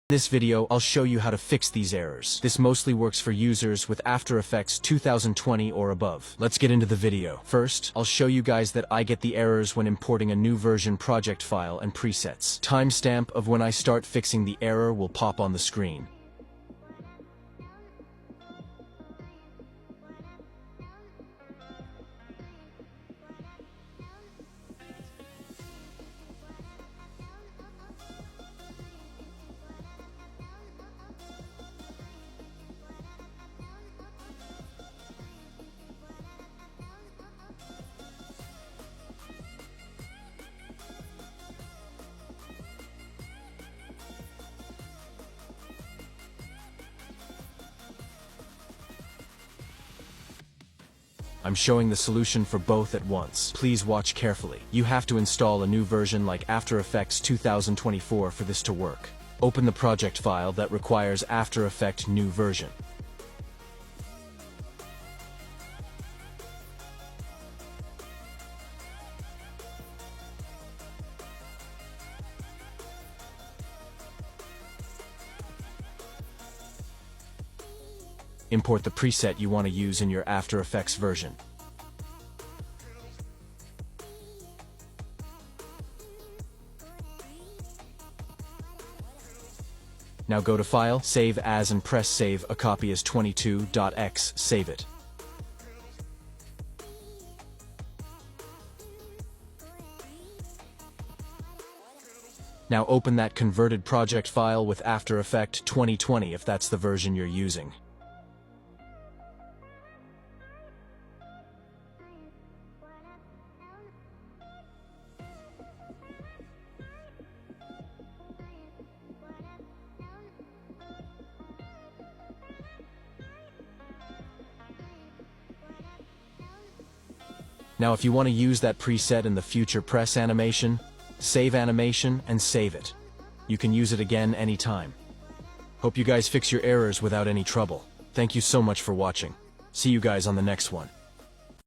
In this video, I'll show you how to fix these errors. This mostly works for users with After Effects 2020 or above. Let's get into the video. First, I'll show you guys that I get the errors when importing a new version project file and presets. Timestamp of when I start fixing the error will pop on the screen. I'm showing the solution for both at once. Please watch carefully. You have to install a new version like After Effects 2024 for this to work. Open the project file that requires After Effects new version. Import the preset you want to use in your After Effects version. Now go to File, Save As and press Save a copy as 22.x, save it. Now open that converted project file with After Effects 2020 if that's the version you're using. Now if you want to use that preset in the future, press Animation, Save Animation, and save it. You can use it again anytime. Hope you guys fix your errors without any trouble. Thank you so much for watching. See you guys on the next one.